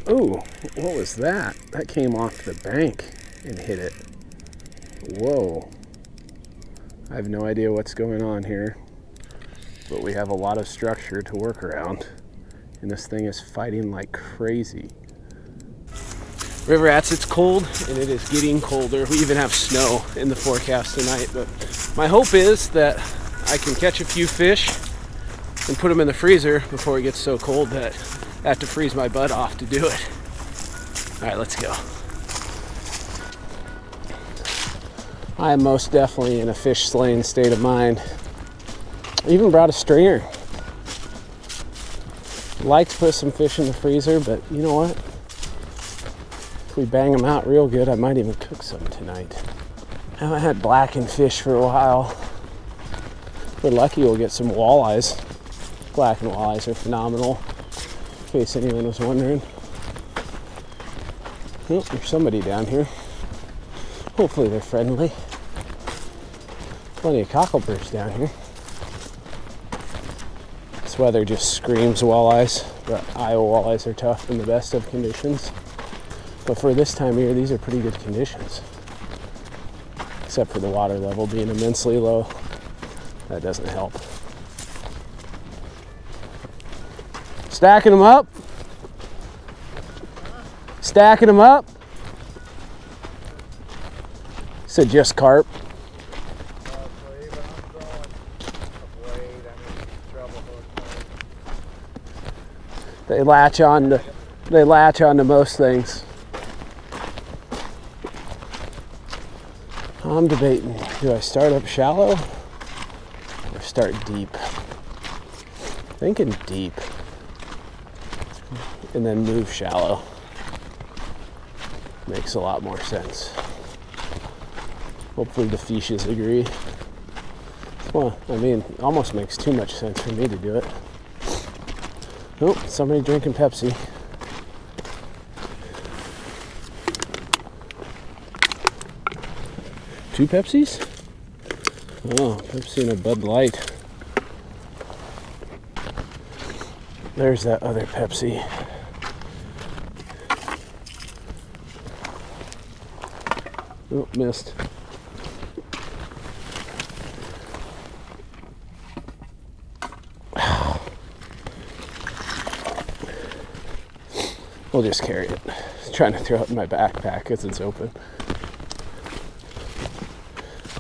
Ooh, what was that? That came off the bank and hit it. Whoa. I have no idea what's going on here, but we have a lot of structure to work around, and this thing is fighting like crazy. River Rats, it's cold, and it is getting colder. We even have snow in the forecast tonight, but my hope is that I can catch a few fish and put them in the freezer before it gets so cold that I have to freeze my butt off to do it. All right, let's go. I am most definitely in a fish slaying state of mind. I even brought a stringer. Like to put some fish in the freezer, but you know what? If we bang them out real good, I might even cook some tonight. I haven't had blackened fish for a while. If we're lucky, we'll get some walleyes. Blackened walleyes are phenomenal, in case anyone was wondering. Oh, there's somebody down here. Hopefully they're friendly. Plenty of cockleburrs down here. This weather just screams walleyes, but Iowa walleyes are tough in the best of conditions. But for this time of year, these are pretty good conditions. Except for the water level being immensely low. That doesn't help. Stacking them up. Stacking them up. Said just carp. They latch on to most things. I'm debating, do I start up shallow or start deep? Thinking deep and then move shallow. Makes a lot more sense. Hopefully the fishes agree. Well, I mean, almost makes too much sense for me to do it. Oh, somebody drinking Pepsi. Two Pepsis? Oh, Pepsi and a Bud Light. There's that other Pepsi. Oh, missed. We'll just carry it. Trying to throw it in my backpack because it's open.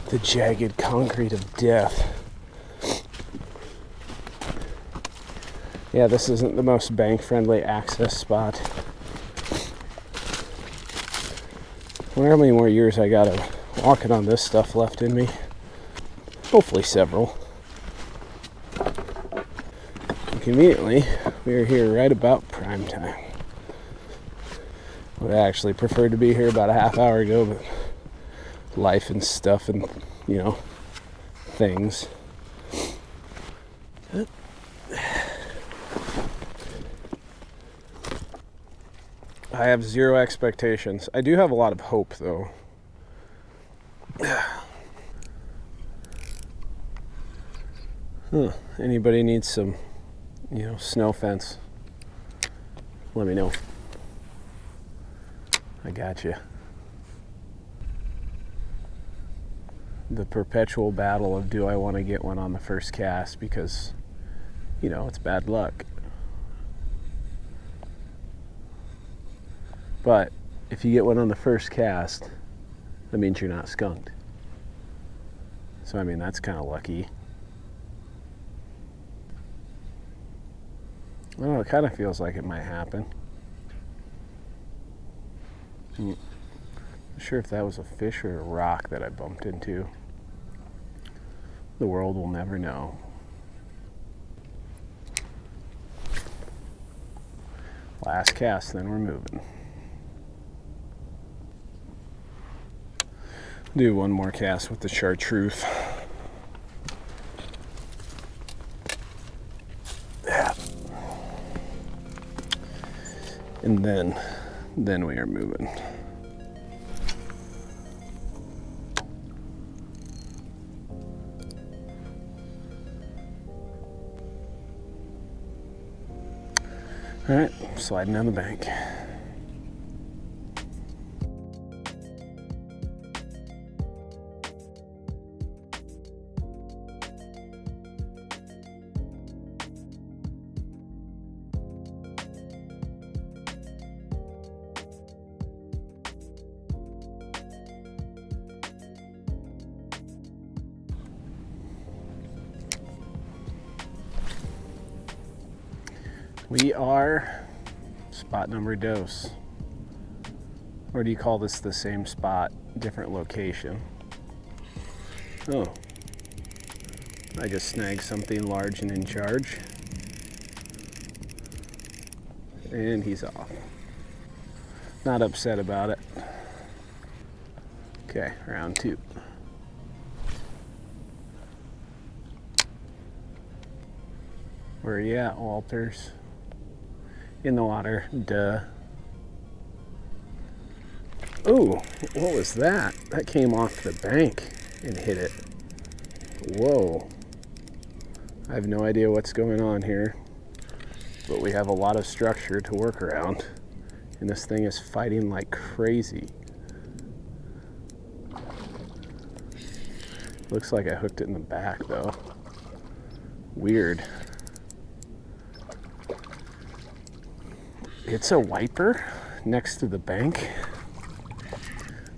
The jagged concrete of death. Yeah, this isn't the most bank-friendly access spot. I wonder how many more years I got of walking on this stuff left in me. Hopefully several. And conveniently, we are here right about prime time. Would actually prefer to be here about a half hour ago, but life and stuff and, you know, things. I have zero expectations. I do have a lot of hope, though. Anybody needs some, you know, snow fence? Let me know. I got you. The perpetual battle of do I want to get one on the first cast because, you know, it's bad luck. But if you get one on the first cast, that means you're not skunked. So, I mean, that's kind of lucky. I don't know, it kind of feels like it might happen. I'm not sure if that was a fish or a rock that I bumped into. The world will never know. Last cast, then we're moving. Do one more cast with the chartreuse. Yeah. And then we are moving. All right, sliding down the bank. We are spot number dose. Or do you call this the same spot, different location? Oh, I just snagged something large and in charge. And he's off. Not upset about it. Okay, round two. Where are you at, Walters? In the water, duh. Ooh, what was that? That came off the bank and hit it. Whoa. I have no idea what's going on here, but we have a lot of structure to work around, and this thing is fighting like crazy. Looks like I hooked it in the back though. Weird. It's a wiper next to the bank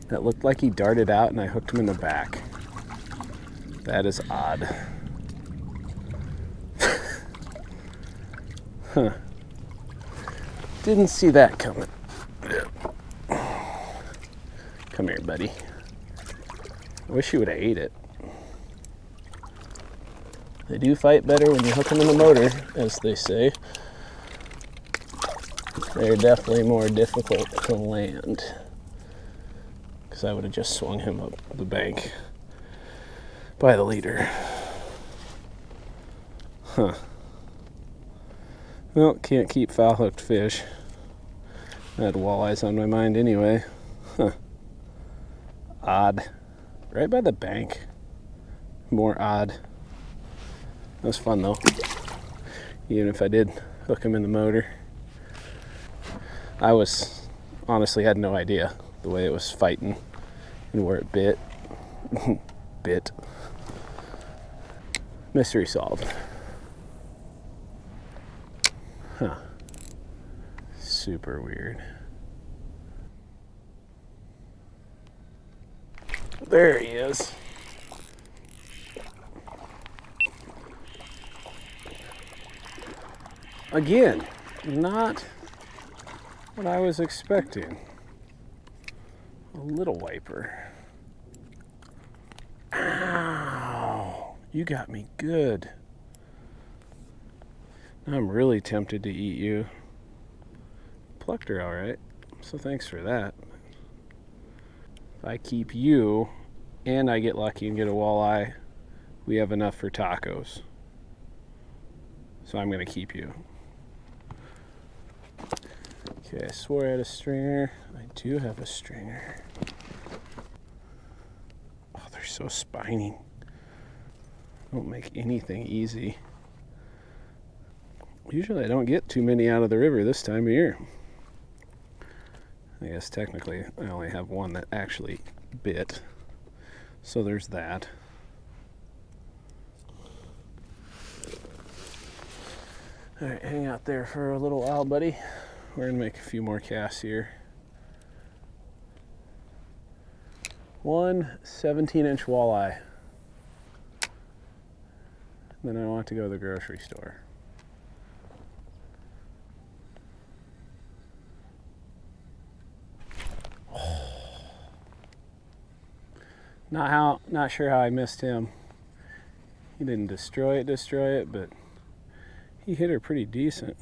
that looked like he darted out and I hooked him in the back. That is odd. Huh. Didn't see that coming. Come here, buddy. I wish you would have ate it. They do fight better when you hook them in the motor, as they say. They're definitely more difficult to land, because I would have just swung him up the bank by the leader. Huh. Well, can't keep foul hooked fish. I had walleyes on my mind anyway. Huh. Odd. Right by the bank. More odd. That was fun though. Even if I did hook him in the motor. I honestly had no idea the way it was fighting and where it bit. Bit. Mystery solved. Huh. Super weird. There he is. Again, not what I was expecting. A little wiper. Ow! You got me good. I'm really tempted to eat you. Plucked her all right, so thanks for that. If I keep you and I get lucky and get a walleye, we have enough for tacos. So I'm gonna keep you. Okay, I swore I had a stringer. I do have a stringer. Oh, they're so spiny. Don't make anything easy. Usually I don't get too many out of the river this time of year. I guess technically I only have one that actually bit. So there's that. All right, hang out there for a little while, buddy. We're gonna make a few more casts here. One 17-inch walleye. Then I want to go to the grocery store. Not sure how I missed him. He didn't destroy it, but he hit her pretty decent.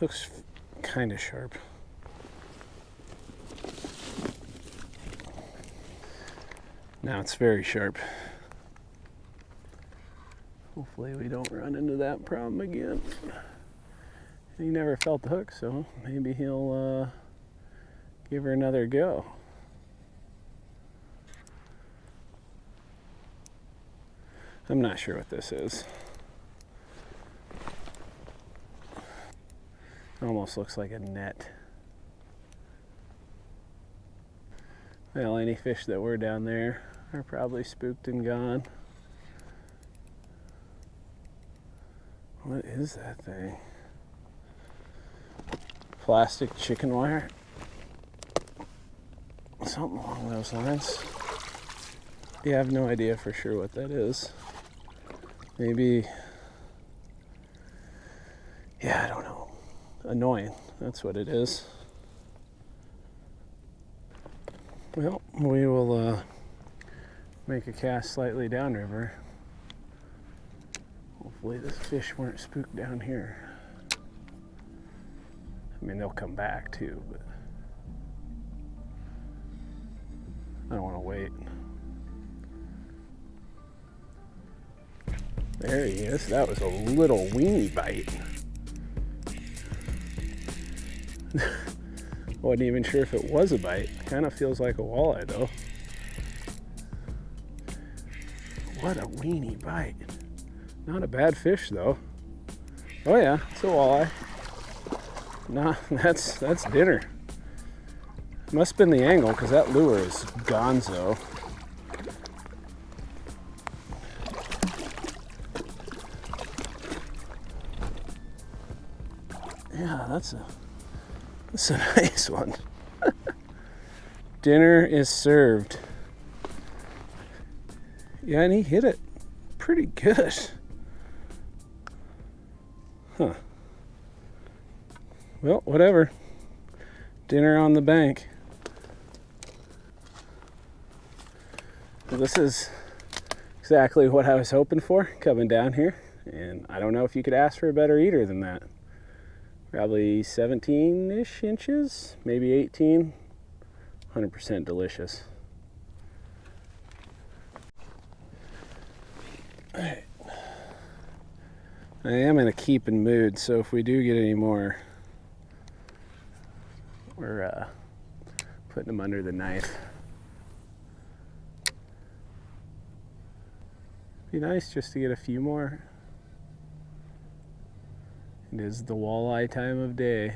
Looks kind of sharp. Now it's very sharp. Hopefully we don't run into that problem again. He never felt the hook, so maybe he'll give her another go. I'm not sure what this is. It almost looks like a net. Well, any fish that were down there are probably spooked and gone. What is that thing? Plastic chicken wire? Something along those lines. Yeah, I have no idea for sure what that is. Maybe Yeah, I don't know. Annoying. That's what it is. Well, we will make a cast slightly downriver. Hopefully this fish weren't spooked down here. I mean, they'll come back too, but I don't want to wait. There he is. That was a little weenie bite. Wasn't even sure if it was a bite. Kind of feels like a walleye though. What a weenie bite. Not a bad fish though. Oh yeah, it's a walleye. Nah, that's dinner. Must have been the angle because that lure is gonzo. Yeah, that's a nice one. Dinner is served. Yeah, and he hit it pretty good. Huh. Well, whatever. Dinner on the bank. Well, this is exactly what I was hoping for coming down here. And I don't know if you could ask for a better eater than that. Probably 17-ish inches, maybe 18. 100% delicious. All right. I am in a keeping mood, so if we do get any more, we're putting them under the knife. Be nice just to get a few more. It is the walleye time of day.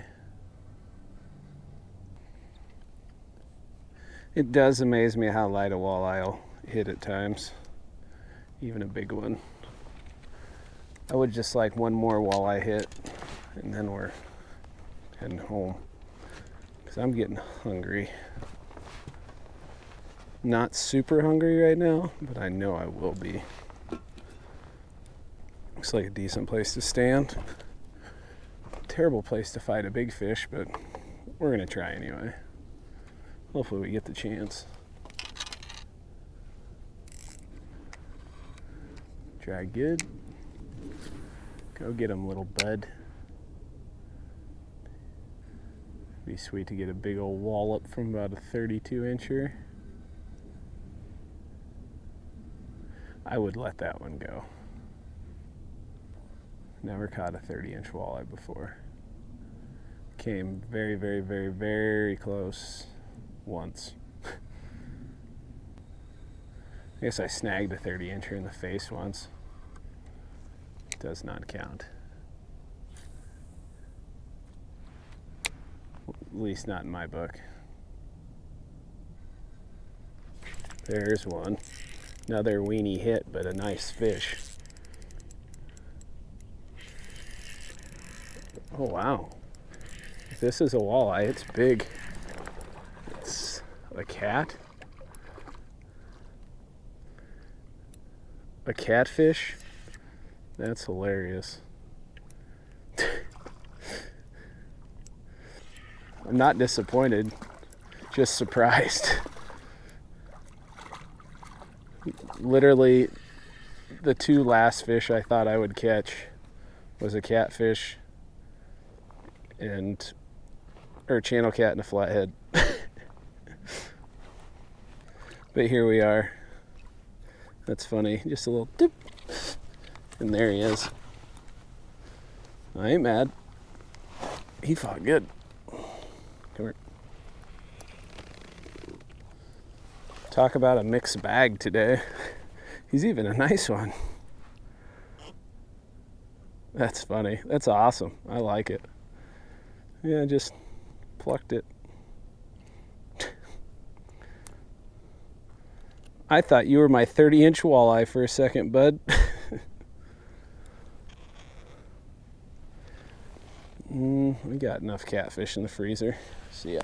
It does amaze me how light a walleye will hit at times, even a big one. I would just like one more walleye hit, and then we're heading home, because I'm getting hungry. Not super hungry right now, but I know I will be. Looks like a decent place to stand. Terrible place to fight a big fish, but we're gonna try anyway. Hopefully we get the chance. Try good. Go get him, little bud. Be sweet to get a big old wallop from about a 32-incher. I would let that one go. Never caught a 30-inch walleye before. Came very, very, very, very close once. I guess I snagged a 30-incher in the face once. Does not count. At least not in my book. There's one. Another weenie hit, but a nice fish. Oh wow. If this is a walleye, it's big. It's a cat. A catfish? That's hilarious. I'm not disappointed, just surprised. Literally, the two last fish I thought I would catch was a catfish or channel cat and a flathead. But here we are. That's funny. Just a little dip. And there he is. I ain't mad. He fought good. Come here. Talk about a mixed bag today. He's even a nice one. That's funny. That's awesome. I like it. Yeah, just plucked it. I thought you were my 30-inch walleye for a second, bud. We got enough catfish in the freezer. See ya.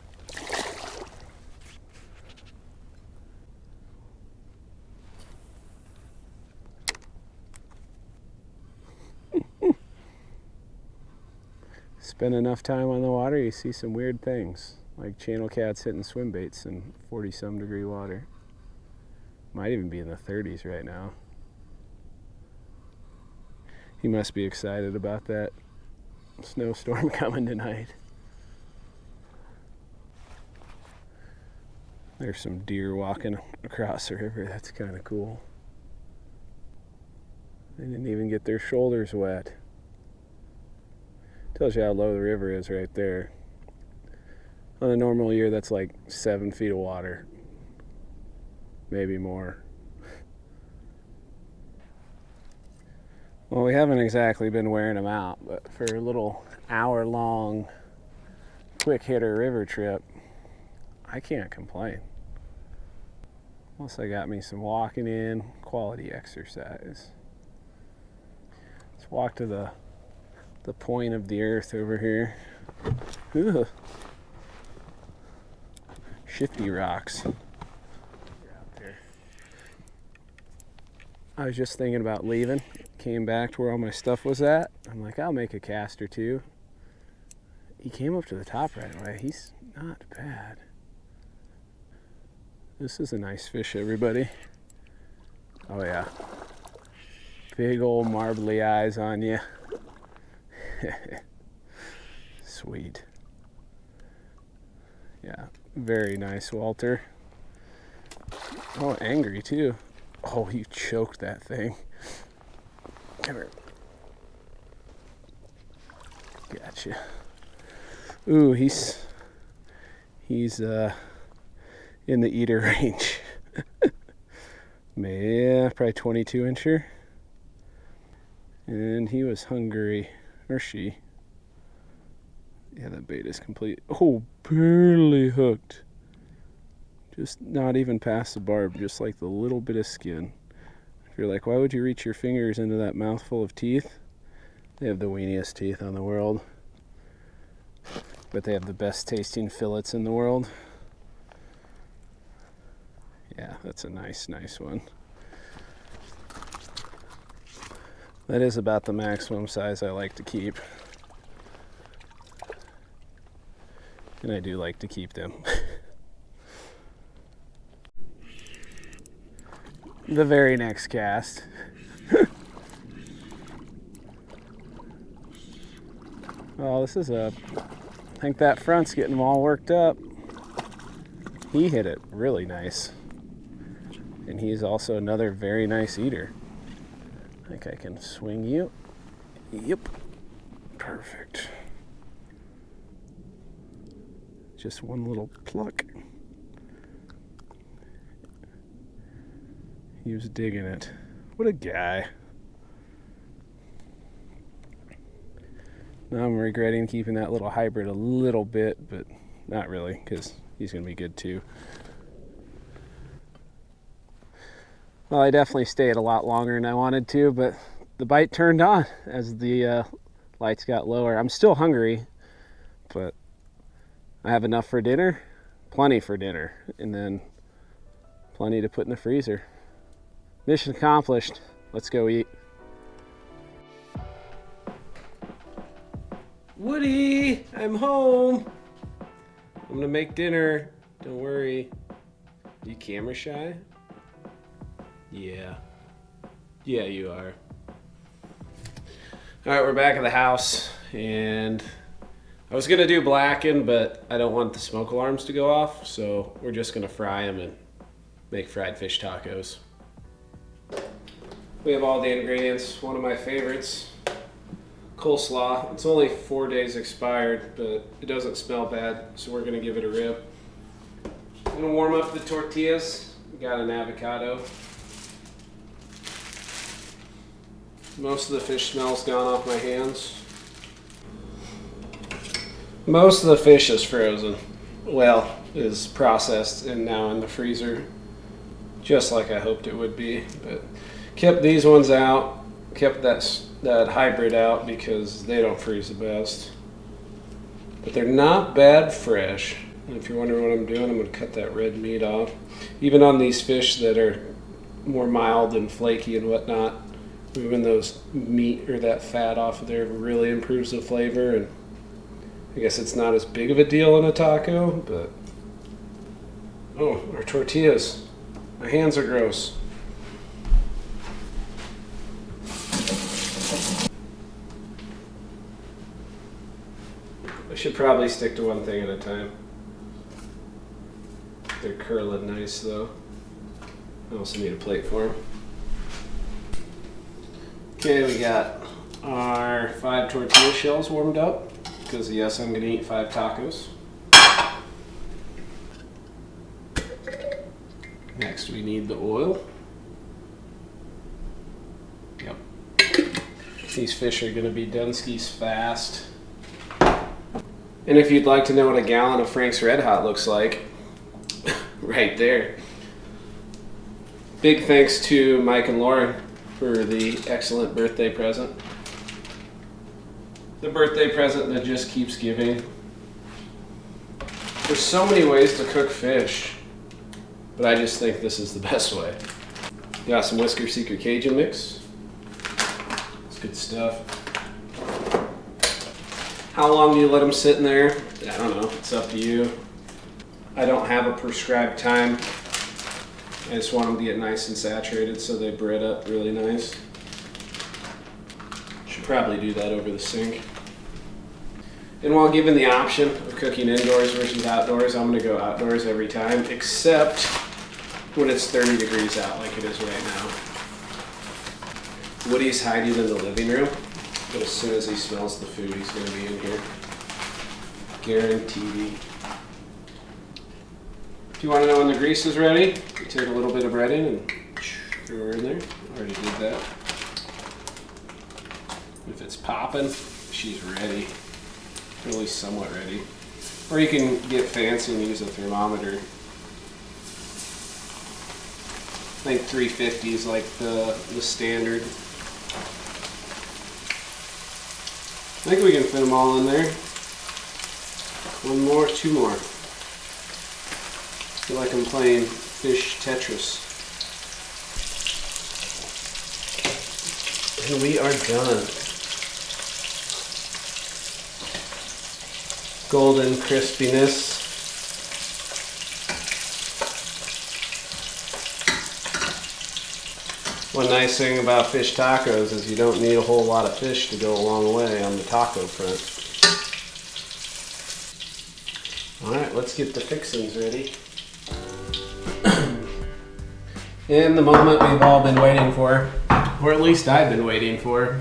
spend enough time on the water, you see some weird things, like channel cats hitting swim baits in 40-some degree water. Might even be in the 30s right now. He must be excited about that snowstorm coming tonight. There's some deer walking across the river. That's kind of cool. They didn't even get their shoulders wet. Tells you how low the river is right there. On a normal year, that's like 7 feet of water. Maybe more. Well, we haven't exactly been wearing them out, but for a little hour-long quick hitter river trip, I can't complain. Plus I got me some walking in, quality exercise. Let's walk to the point of the earth over here. Ugh. Shifty rocks. I was just thinking about leaving. Came back to where all my stuff was at. I'm like, I'll make a cast or two. He came up to the top right away. He's not bad. This is a nice fish, everybody. Oh yeah. Big old marbly eyes on you. Sweet. Yeah, very nice, Walter. Oh, angry too. Oh, you choked that thing. Come here. Gotcha. Ooh, he's in the eater range. Yeah, probably 22-incher. And he was hungry, or she. Yeah, that bait is complete. Oh, barely hooked. Just not even past the barb, just like the little bit of skin. If you're like, why would you reach your fingers into that mouthful of teeth? They have the weeniest teeth on the world. But they have the best tasting fillets in the world. Yeah, that's a nice one. That is about the maximum size I like to keep. And I do like to keep them. The very next cast. Oh, this is I think that front's getting them all worked up. He hit it really nice. And he's also another very nice eater. I think I can swing you. Yep. Perfect. Just one little pluck. He was digging it. What a guy. Now I'm regretting keeping that little hybrid a little bit, but not really, because he's going to be good too. Well, I definitely stayed a lot longer than I wanted to, but the bite turned on as the lights got lower. I'm still hungry, but I have enough for dinner, plenty for dinner, and then plenty to put in the freezer. Mission accomplished. Let's go eat. Woody, I'm home. I'm gonna make dinner. Don't worry. You camera shy? Yeah. Yeah, you are. All right, we're back at the house, and I was gonna do blacken, but I don't want the smoke alarms to go off, so we're just gonna fry them and make fried fish tacos. We have all the ingredients. One of my favorites, coleslaw. It's only 4 days expired, but it doesn't smell bad, so we're gonna give it a rip. I'm gonna warm up the tortillas. We got an avocado. Most of the fish smell's gone off my hands. Most of the fish is frozen. Well, is processed and now in the freezer, just like I hoped it would be. But kept these ones out, kept that hybrid out because they don't freeze the best. But they're not bad fresh. And if you're wondering what I'm doing, I'm going to cut that red meat off. Even on these fish that are more mild and flaky and whatnot, moving those meat or that fat off of there really improves the flavor, and I guess it's not as big of a deal in a taco, but... Oh, our tortillas. My hands are gross. I should probably stick to one thing at a time. They're curling nice though. I also need a plate for them. Okay, we got our 5 tortilla shells warmed up, because yes, I'm gonna eat 5 tacos. Next we need the oil. Yep. These fish are gonna be Dunskies fast. And if you'd like to know what a gallon of Frank's Red Hot looks like, right there. Big thanks to Mike and Lauren for the excellent birthday present. The birthday present that just keeps giving. There's so many ways to cook fish, but I just think this is the best way. Got some Whisker Secret Cajun mix. It's good stuff. How long do you let them sit in there? I don't know, it's up to you. I don't have a prescribed time. I just want them to get nice and saturated so they bread up really nice. Should probably do that over the sink. And while given the option of cooking indoors versus outdoors, I'm gonna go outdoors every time, except when it's 30 degrees out like it is right now. Woody's hiding in the living room, but as soon as he smells the food, he's gonna be in here. Guaranteed. If you want to know when the grease is ready, you take a little bit of breading and throw her in there. Already did that. If it's popping, she's ready. Or at least somewhat ready. Or you can get fancy and use a thermometer. I think 350 is like the standard. I think we can fit them all in there. One more, 2 more. I feel like I'm playing fish Tetris. And we are done. Golden crispiness. One nice thing about fish tacos is you don't need a whole lot of fish to go a long way on the taco front. Alright, let's get the fixings ready. And the moment we've all been waiting for, or at least I've been waiting for.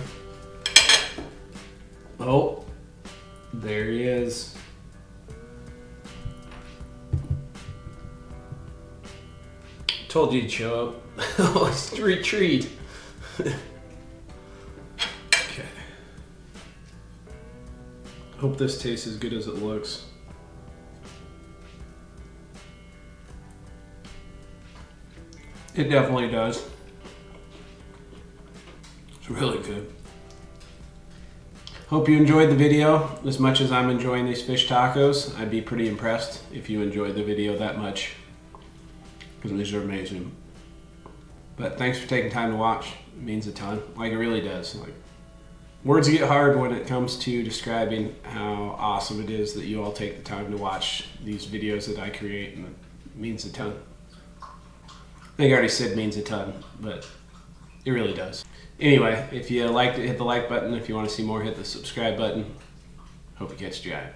Oh, there he is. Told you to show up. Oh, it's a retreat. Okay. Hope this tastes as good as it looks. It definitely does. It's really good. Hope you enjoyed the video as much as I'm enjoying these fish tacos. I'd be pretty impressed if you enjoyed the video that much, because these are amazing. But thanks for taking time to watch. It means a ton. Like, it really does. Like, words get hard when it comes to describing how awesome it is that you all take the time to watch these videos that I create, and it means a ton. I think I already said means a ton, but it really does. Anyway, if you liked it, hit the like button. If you want to see more, hit the subscribe button. Hope you catch you guys.